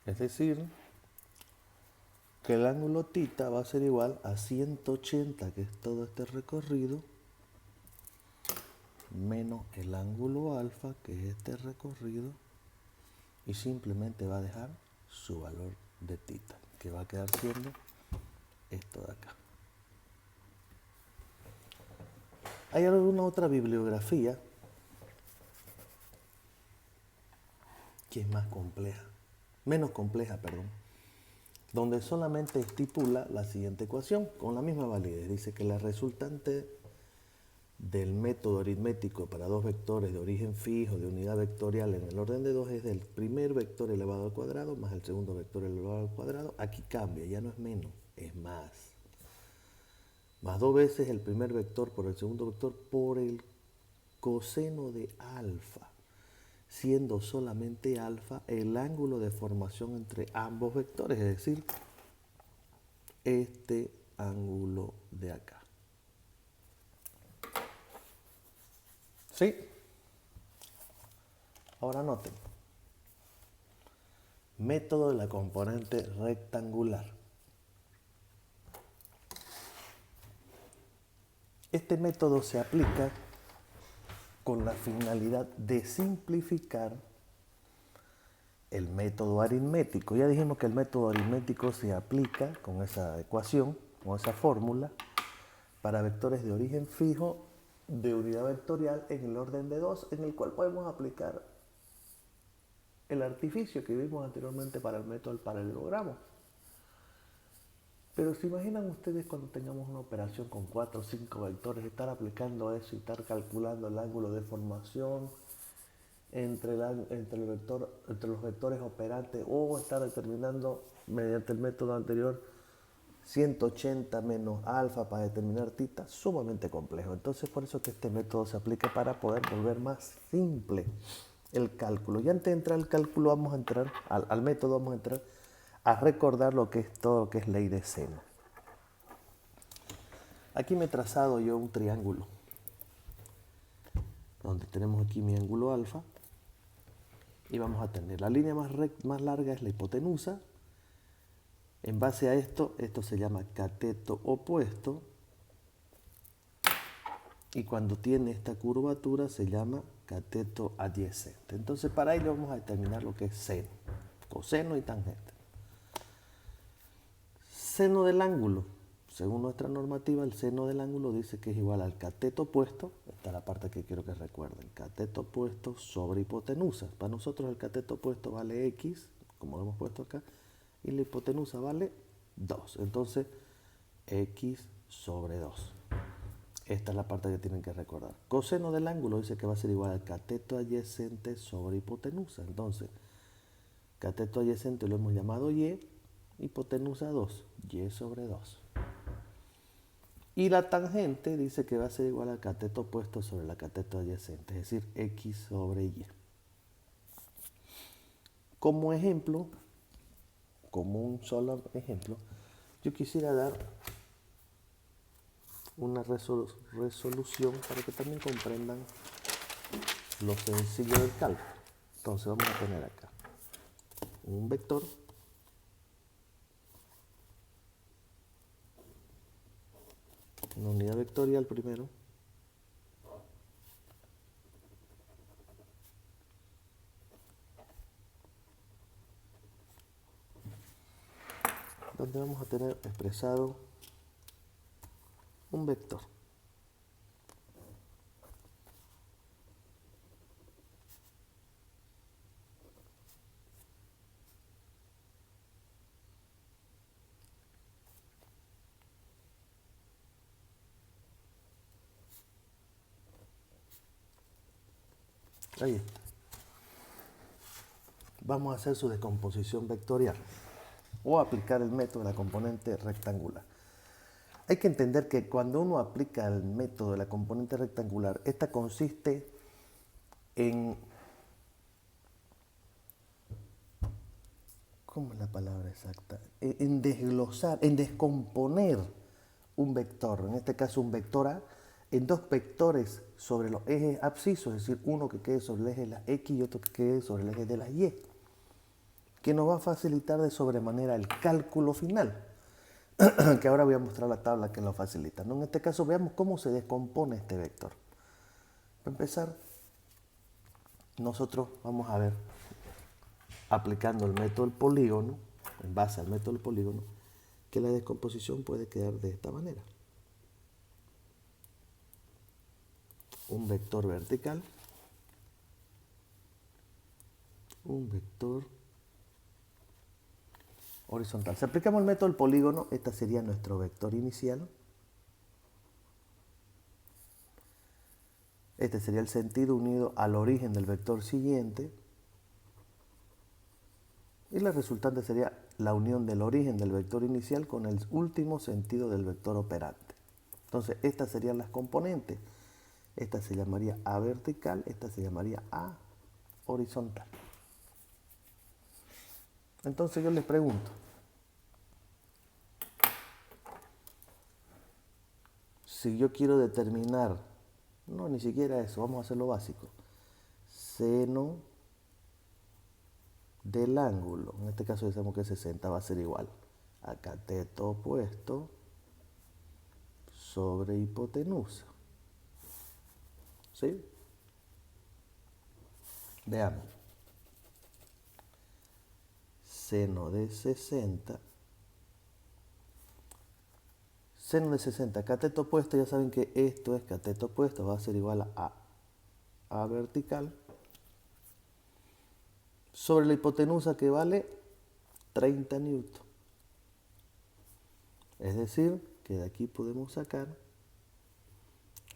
Es decir, que el ángulo θ va a ser igual a 180, que es todo este recorrido, menos el ángulo alfa, que es este recorrido, y simplemente va a dejar su valor de θ, que va a quedar siendo esto de acá. ¿Hay alguna otra bibliografía que es más compleja, menos compleja, perdón, donde solamente estipula la siguiente ecuación con la misma validez? Dice que la resultante del método aritmético para dos vectores de origen fijo de unidad vectorial en el orden de 2 es del primer vector elevado al cuadrado más el segundo vector elevado al cuadrado. Aquí cambia, ya no es menos, es más. Más 2 veces el primer vector por el segundo vector por el coseno de alfa, siendo solamente alfa el ángulo de formación entre ambos vectores, es decir, este ángulo de acá. ¿Sí? Ahora noten. Método de la componente rectangular. Este método se aplica con la finalidad de simplificar el método aritmético. Ya dijimos que el método aritmético se aplica con esa ecuación, con esa fórmula, para vectores de origen fijo de unidad vectorial en el orden de 2, en el cual podemos aplicar el artificio que vimos anteriormente para el método del paralelogramo. Pero ¿se imaginan ustedes cuando tengamos una operación con 4 o 5 vectores, estar aplicando eso y estar calculando el ángulo de formación entre los vectores operantes, o estar determinando mediante el método anterior 180 menos alfa para determinar θ? Sumamente complejo. Entonces por eso que este método se aplica para poder volver más simple el cálculo. Y antes de entrar al cálculo vamos a entrar al método, vamos a entrar a recordar lo que es todo lo que es ley de seno. Aquí me he trazado yo un triángulo donde tenemos aquí mi ángulo alfa y vamos a tener la línea más larga es la hipotenusa. En base a esto se llama cateto opuesto, y cuando tiene esta curvatura se llama cateto adyacente. Entonces para ello vamos a determinar lo que es seno, coseno y tangente. Seno del ángulo. Según nuestra normativa, el seno del ángulo dice que es igual al cateto opuesto. Esta es la parte que quiero que recuerden. Cateto opuesto sobre hipotenusa. Para nosotros el cateto opuesto vale x, como lo hemos puesto acá, y la hipotenusa vale 2. Entonces, x sobre 2. Esta es la parte que tienen que recordar. Coseno del ángulo dice que va a ser igual al cateto adyacente sobre hipotenusa. Entonces, cateto adyacente lo hemos llamado y, hipotenusa 2, y sobre 2. Y la tangente dice que va a ser igual al cateto opuesto sobre la cateto adyacente, es decir, x sobre y. Como ejemplo, como un solo ejemplo, yo quisiera dar una resolución para que también comprendan lo sencillo del cálculo. Entonces vamos a tener acá un vector una unidad vectorial primero, donde vamos a tener expresado un vector. Ahí está. Vamos a hacer su descomposición vectorial o aplicar el método de la componente rectangular. Hay que entender que cuando uno aplica el método de la componente rectangular, esta consiste en, ¿cómo es la palabra exacta? En desglosar, en descomponer un vector, en este caso un vector A, en dos vectores sobre los ejes abscisos, es decir, uno que quede sobre el eje de la X y otro que quede sobre el eje de la Y. que nos va a facilitar de sobremanera el cálculo final, que ahora voy a mostrar la tabla que lo facilita, ¿no? En este caso veamos cómo se descompone este vector. Para empezar, nosotros vamos a ver, aplicando el método del polígono, en base al método del polígono, que la descomposición puede quedar de esta manera. Un vector vertical, un vector horizontal. Si aplicamos el método del polígono, este sería nuestro vector inicial. Este sería el sentido unido al origen del vector siguiente. Y la resultante sería la unión del origen del vector inicial con el último sentido del vector operante. Entonces, estas serían las componentes. Esta se llamaría A vertical, esta se llamaría A horizontal. Entonces yo les pregunto, si yo quiero determinar, no, ni siquiera eso, vamos a hacer lo básico, seno del ángulo, en este caso decimos que 60 va a ser igual a cateto opuesto sobre hipotenusa. ¿Sí? Veamos. Seno de 60. Seno de 60, cateto opuesto, ya saben que esto es cateto opuesto, va a ser igual a A vertical sobre la hipotenusa que vale 30 newton. Es decir, que de aquí podemos sacar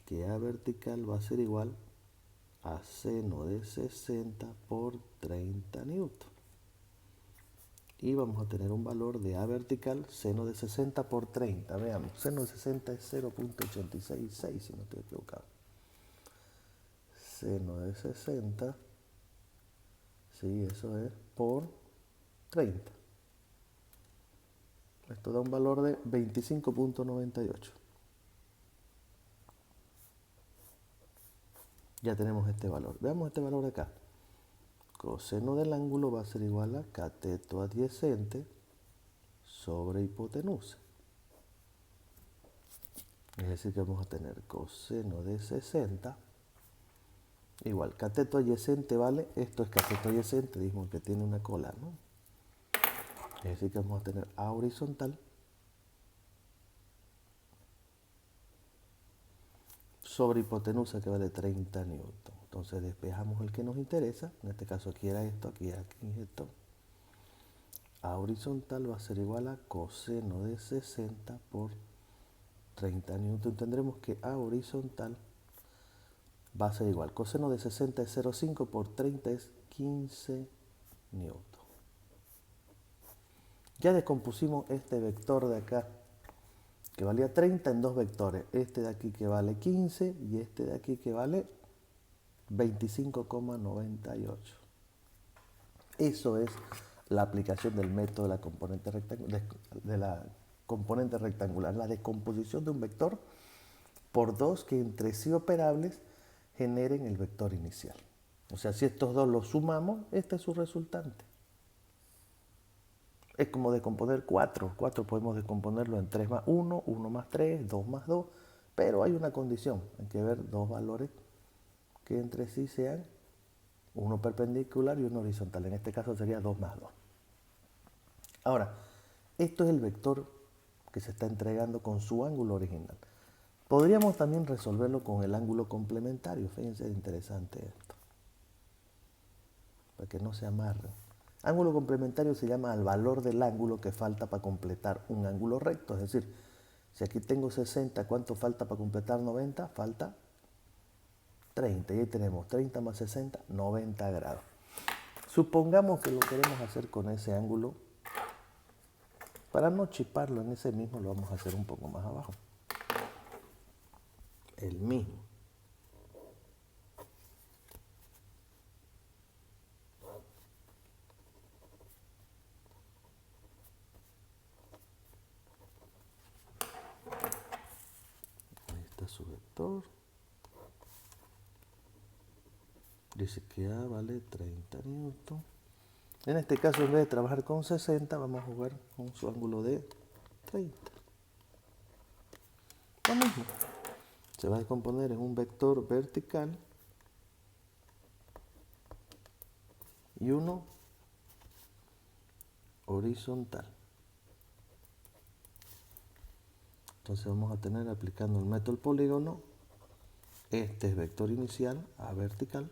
que A vertical va a ser igual a seno de 60 por 30 newton. Y vamos a tener un valor de A vertical, seno de 60 por 30. Veamos, seno de 60 es 0.866, si no estoy equivocado. Seno de 60, sí, eso es, por 30. Esto da un valor de 25.98. Ya tenemos este valor. Veamos este valor de acá. Coseno del ángulo va a ser igual a cateto adyacente sobre hipotenusa. Es decir, que vamos a tener coseno de 60 igual. Cateto adyacente vale, esto es cateto adyacente, dijimos que tiene una cola, ¿no? Es decir, que vamos a tener A horizontal sobre hipotenusa que vale 30 newton. Entonces despejamos el que nos interesa, en este caso aquí era esto, aquí esto. A horizontal va a ser igual a coseno de 60 por 30 newton. Tendremos que A horizontal va a ser igual. Coseno de 60 es 0,5 por 30 es 15 newton. Ya descompusimos este vector de acá, que valía 30 en dos vectores. Este de aquí que vale 15 y este de aquí que vale 25,98. Eso es la aplicación del método de la componente rectangular, la descomposición de un vector por dos que entre sí operables generen el vector inicial. O sea, si estos dos los sumamos, este es su resultante. Es como descomponer 4. 4 podemos descomponerlo en 3 más 1, 1 más 3, 2 más 2, pero hay una condición, hay que ver dos valores que entre sí sean uno perpendicular y uno horizontal. En este caso sería 2 más 2. Ahora, esto es el vector que se está entregando con su ángulo original. Podríamos también resolverlo con el ángulo complementario. Fíjense, es interesante esto, para que no se amarre. Ángulo complementario se llama al valor del ángulo que falta para completar un ángulo recto. Es decir, si aquí tengo 60, ¿cuánto falta para completar 90? Falta 30. Y ahí tenemos 30 más 60, 90 grados. Supongamos que lo queremos hacer con ese ángulo. Para no chiparlo en ese mismo, lo vamos a hacer un poco más abajo. El mismo. Ahí está su vector. Dice que A vale 30 newton. En este caso, en vez de trabajar con 60, vamos a jugar con su ángulo de 30. Lo mismo. Se va a descomponer en un vector vertical y uno horizontal. Entonces vamos a tener, aplicando el método del polígono, este es vector inicial a vertical.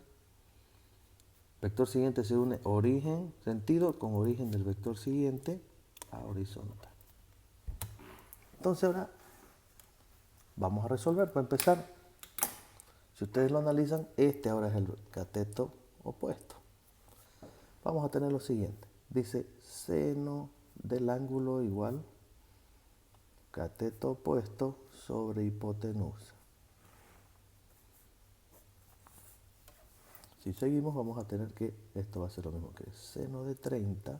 Vector siguiente se une origen, sentido, con origen del vector siguiente a horizontal. Entonces ahora vamos a resolver. Para empezar, si ustedes lo analizan, este ahora es el cateto opuesto. Vamos a tener lo siguiente. Dice seno del ángulo igual cateto opuesto sobre hipotenusa. Si seguimos, vamos a tener que, esto va a ser lo mismo que seno de 30.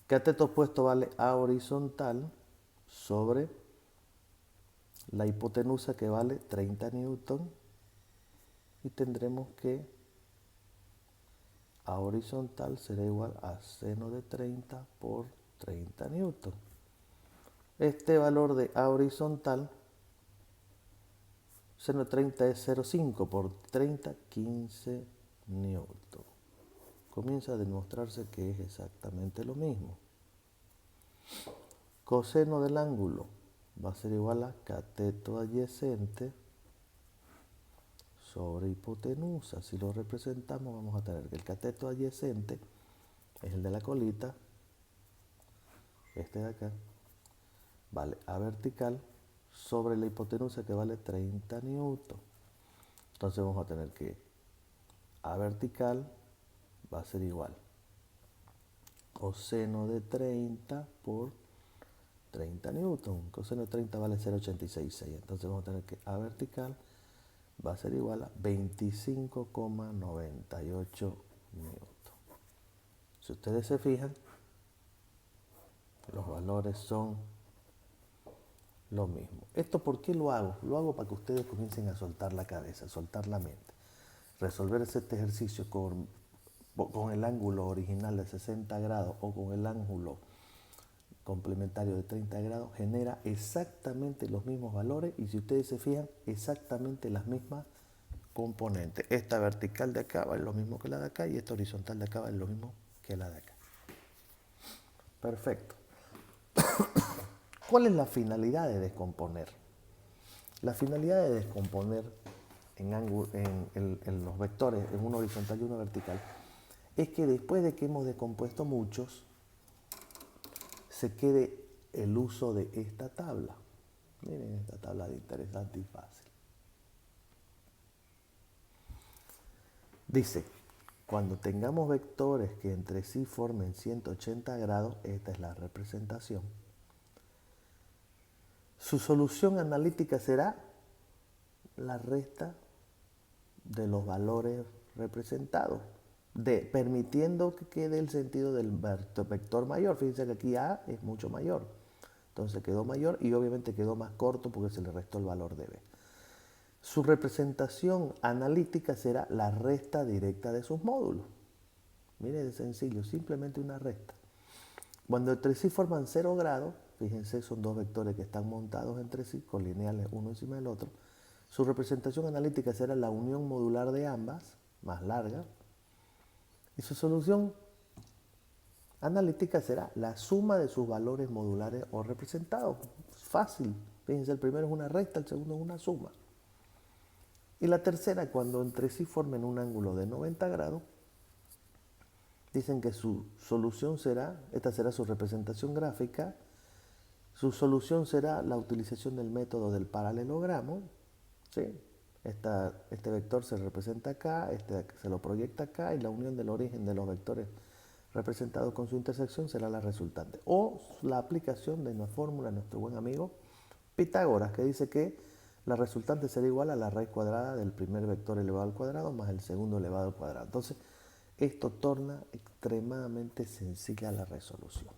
Cateto opuesto vale A horizontal sobre la hipotenusa, que vale 30 newton. Y tendremos que A horizontal será igual a seno de 30 por 30 newton. Este valor de A horizontal, seno de 30 es 0,5 por 30, 15 newton. Comienza a demostrarse que es exactamente lo mismo. Coseno del ángulo va a ser igual a cateto adyacente sobre hipotenusa. Si lo representamos, vamos a tener que el cateto adyacente es el de la colita, este de acá, vale A vertical sobre la hipotenusa, que vale 30 newton. Entonces vamos a tener que A vertical va a ser igual coseno de 30 por 30 newton. Coseno de 30 vale 0,866. Entonces vamos a tener que A vertical va a ser igual a 25,98 newton. Si ustedes se fijan, los valores son lo mismo. ¿Esto por qué lo hago? Lo hago para que ustedes comiencen a soltar la cabeza, soltar la mente. Resolver este ejercicio con el ángulo original de 60 grados o con el ángulo complementario de 30 grados genera exactamente los mismos valores, y si ustedes se fijan, exactamente las mismas componentes. Esta vertical de acá vale lo mismo que la de acá, y esta horizontal de acá vale lo mismo que la de acá. Perfecto. ¿Cuál es la finalidad de descomponer? La finalidad de descomponer en los vectores, en uno horizontal y uno vertical, es que después de que hemos descompuesto muchos, se quede el uso de esta tabla. Miren esta tabla de interesante y fácil. Dice, cuando tengamos vectores que entre sí formen 180 grados, esta es la representación. Su solución analítica será la resta de los valores representados, permitiendo que quede el sentido del vector mayor. Fíjense que aquí A es mucho mayor, entonces quedó mayor, y obviamente quedó más corto porque se le restó el valor de B. Su representación analítica será la resta directa de sus módulos. Miren, es sencillo, simplemente una resta. Cuando entre sí forman 0 grados, fíjense, son dos vectores que están montados entre sí, con lineales uno encima del otro. Su representación analítica será la unión modular de ambas, más larga, y su solución analítica será la suma de sus valores modulares o representados. Fácil. Fíjense, el primero es una resta, el segundo es una suma. Y la tercera, cuando entre sí formen un ángulo de 90 grados, dicen que su solución será, esta será su representación gráfica, su solución será la utilización del método del paralelogramo, ¿sí? Este vector se representa acá, este se lo proyecta acá, y la unión del origen de los vectores representados con su intersección será la resultante. O la aplicación de una fórmula de nuestro buen amigo Pitágoras, que dice que la resultante será igual a la raíz cuadrada del primer vector elevado al cuadrado más el segundo elevado al cuadrado. Entonces, esto torna extremadamente sencilla la resolución.